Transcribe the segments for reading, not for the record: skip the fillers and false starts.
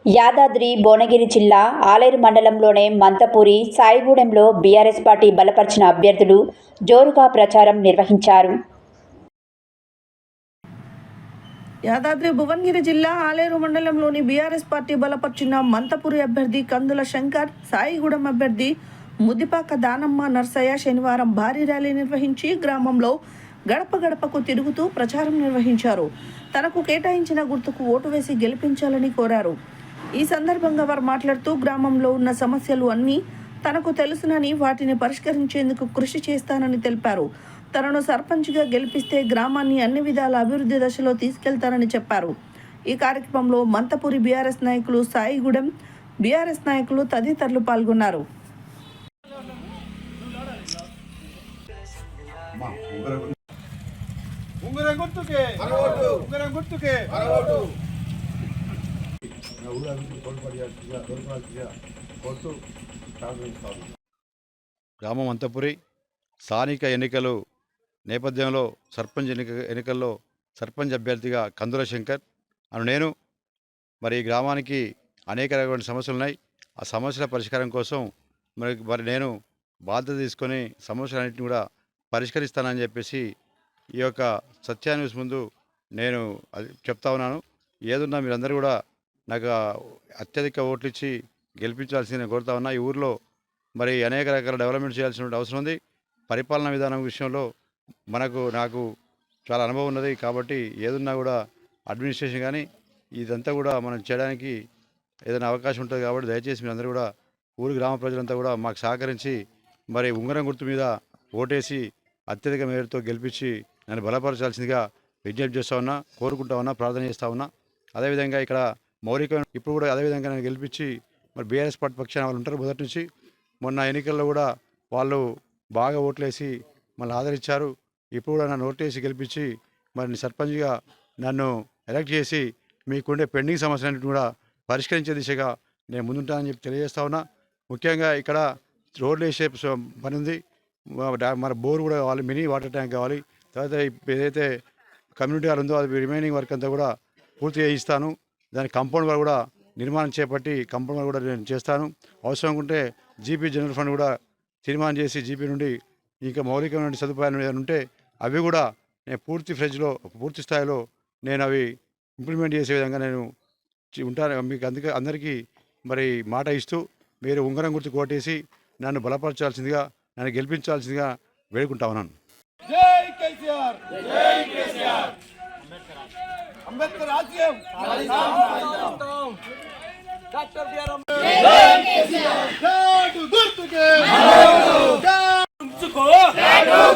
యాదాద్రి భువనగిరి జిల్లా ఆలేరు మండలంలోని మంతపూరి సాయిగూడెంలో BRS party బలపరిచిన అభ్యర్థులు జోరుగా ప్రచారం నిర్వహించారు. యాదాద్రి భువనగిరి జిల్లా ఆలేరు మండలంలోని బీఆర్ఎస్ పార్టీ బలపరిచిన మంతపూరి అభ్యర్థి కందుల శంకర్, సాయిగూడెం అభ్యర్థి ముదిపాక దానమ్మ నర్సయ్య శనివారం భారీ ర్యాలీ నిర్వహించి గ్రామంలో గడప గడపకు తిరుగుతూ ప్రచారం నిర్వహించారు. తనకు కేటాయించిన గుర్తుకు ఓటు వేసి గెలిపించాలని కోరారు. ఈ సందర్భంగా వారు మాట్లాడుతూ గ్రామంలో ఉన్న సమస్యలు అన్నీ తనకు తెలుసునని వాటిని పరిష్కరించేందుకు కృషి చేస్తానని తెలిపారు. తనను సర్పంచ్గా గెలిపిస్తే గ్రామాన్ని అన్ని విధాల అభివృద్ధి దశలో తీసుకెళ్తానని చెప్పారు. ఈ కార్యక్రమంలో మంతపూరి బీఆర్ఎస్ నాయకులు, సాయిగూడెం బీఆర్ఎస్ నాయకులు తదితరులు పాల్గొన్నారు. గ్రామం అంతపురి స్థానిక ఎన్నికలు నేపథ్యంలో సర్పంచ్ ఎన్నికల్లో సర్పంచ్ అభ్యర్థిగా కందుల శంకర్ నేను మరి ఈ గ్రామానికి అనేక రకమైన సమస్యలు ఉన్నాయి. ఆ సమస్యల పరిష్కారం కోసం మరి నేను బాధ్యత తీసుకొని సమస్యలన్నింటినీ కూడా పరిష్కరిస్తానని చెప్పేసి ఈ యొక్క సత్యాన్యూస్ ముందు నేను చెప్తా ఉన్నాను. ఏదున్నా మీరందరూ కూడా నాకు అత్యధిక ఓట్లు ఇచ్చి గెలిపించాల్సిందని కోరుతా ఉన్నా. ఈ ఊరిలో మరి అనేక రకాల డెవలప్మెంట్ చేయాల్సిన అవసరం ఉంది. పరిపాలనా విధానం విషయంలో నాకు చాలా అనుభవం ఉన్నది. కాబట్టి ఏదున్నా కూడా అడ్మినిస్ట్రేషన్ కానీ ఇదంతా కూడా మనం చేయడానికి ఏదైనా అవకాశం ఉంటుంది. కాబట్టి దయచేసి మీరందరూ కూడా ఊరి గ్రామ ప్రజలంతా కూడా మాకు సహకరించి మరి ఉంగరం గుర్తు మీద ఓటేసి అత్యధిక మేరతో గెలిపించి నన్ను బలపరచాల్సిందిగా విజ్ఞప్తి చేస్తూ ఉన్నా, కోరుకుంటా ఉన్నా, ప్రార్థన చేస్తూ ఉన్నా. అదేవిధంగా ఇక్కడ మౌలికమైన ఇప్పుడు కూడా అదేవిధంగా నేను గెలిపించి మరి బీఆర్ఎస్ పార్టీ పక్షాన వాళ్ళు ఉంటారు. మొదటి నుంచి మొన్న ఎన్నికల్లో కూడా వాళ్ళు బాగా ఓట్లేసి మళ్ళీ ఆదరించారు. ఇప్పుడు కూడా నన్ను ఓట్లేసి గెలిపించి మరి సర్పంచ్గా నన్ను ఎలక్ట్ చేసి మీకుండే పెండింగ్ సమస్యలన్నింటినీ కూడా పరిష్కరించే దిశగా నేను ముందుంటానని చెప్పి తెలియజేస్తా ఉన్నా. ముఖ్యంగా ఇక్కడ రోడ్లు వేసే పని ఉంది. మన బోర్ కూడా కావాలి, మినీ వాటర్ ట్యాంక్ కావాలి. తర్వాత ఏదైతే కమ్యూనిటీ హాల్ ఉందో అది రిమైనింగ్ వర్క్ అంతా కూడా పూర్తి చేయిస్తాను. దాని కాంపౌండ్ వాల్ కూడా నిర్మాణం చేపట్టి కాంపౌండ్ వాల్ కూడా నేను చేస్తాను. అవసరం ఉంటే జీపీ జనరల్ ఫండ్ కూడా తీర్మానం చేసి జీపీ నుండి ఇంకా మౌలికమైన సదుపాయాలు ఏదైనా ఉంటే అవి కూడా నేను పూర్తి స్థాయిలో నేను అవి ఇంప్లిమెంట్ చేసే విధంగా నేను ఉంటాను. మీకు అందరికీ మరి మాట ఇస్తూ మీరు ఉంగరం గుర్తు కోటేసి నన్ను బలపరచాల్సిందిగా, నన్ను గెలిపించాల్సిందిగా వేడుకుంటా ఉన్నాను. జై కేసీఆర్, జై కేసీఆర్. అంబేద్కర్ ఆశయం డాక్టర్ బిఆర్ అంబేద్కర్. జై కేసీఆర్, జై గుర్తుకే గుర్తుంచుకో,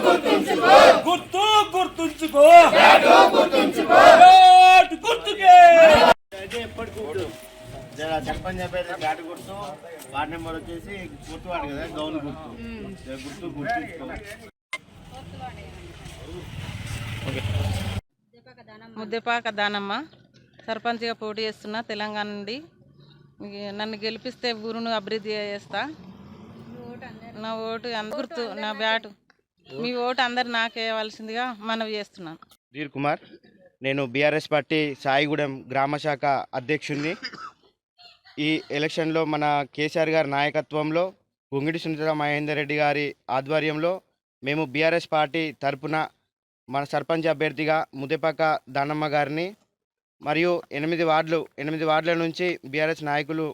గుర్తుంచుకో, గుర్తుంచుకో, గుర్తుంచుకో, గుర్తుకే ఎప్పటికూడదు. సర్పంచ్ అభ్యర్థి బ్యాట్ గుర్తు, వార్డు నెంబర్ వచ్చేసి గుర్తువాడు కదా, గౌన్ గుర్తుంచుకో. ముద్దెపాక దానమ్మ, సర్పంచ్గా పోటీ చేస్తున్నా తెలంగాణ నుండి. నన్ను గెలిపిస్తే ఊరును అభివృద్ధి చేస్తా. నా ఓటు గుర్తు, నా బ్యాటు. మీ ఓటు అందరు నాకే ఇవ్వాల్సిందిగా మనవి చేస్తున్నాను. ధీర్ కుమార్, నేను బీఆర్ఎస్ పార్టీ సాయిగూడెం గ్రామ శాఖ అధ్యక్షుడిని. ఈ ఎలక్షన్లో మన కేసీఆర్ గారి నాయకత్వంలో, గుంగిడి సునీత మహేందర్ రెడ్డి గారి ఆధ్వర్యంలో మేము బీఆర్ఎస్ పార్టీ తరపున మన సర్పంచ్ అభ్యర్థిగా ముదిపాక దానమ్మ గారిని మరియు 8 వార్డుల నుంచి బీఆర్ఎస్ నాయకులు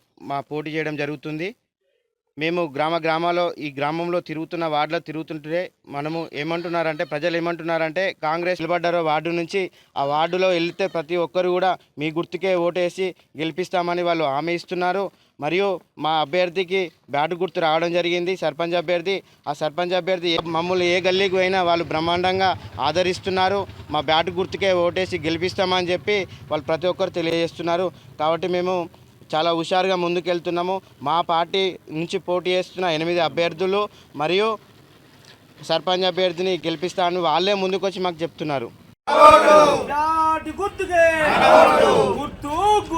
పోటీ చేయడం జరుగుతుంది. మేము ఈ గ్రామంలో తిరుగుతుంటే మనము ఏమంటున్నారంటే, ప్రజలు ఏమంటున్నారంటే, కాంగ్రెస్ నిలబడ్డారో వార్డు నుంచి ఆ వార్డులో వెళ్తే ప్రతి ఒక్కరు కూడా మీ గుర్తుకే ఓటేసి గెలిపిస్తామని వాళ్ళు హామీ ఇస్తున్నారు. మరియు మా అభ్యర్థికి బ్యాట్ గుర్తు రావడం జరిగింది, సర్పంచ్ అభ్యర్థి. ఆ సర్పంచ్ అభ్యర్థి మమ్మల్ని ఏ గల్లీకి పోయినా వాళ్ళు బ్రహ్మాండంగా ఆదరిస్తున్నారు. మా బ్యాట్ గుర్తుకే ఓటేసి గెలిపిస్తామని చెప్పి వాళ్ళు ప్రతి ఒక్కరు తెలియజేస్తున్నారు. కాబట్టి మేము చాలా హుషారుగా ముందుకెళ్తున్నాము. మా పార్టీ నుంచి పోటీ చేస్తున్న 8 అభ్యర్థులు మరియు సర్పంచ్ అభ్యర్థిని గెలిపిస్తాను వాళ్ళే ముందుకొచ్చి మాకు చెప్తున్నారు.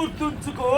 గుర్తుంచుకో.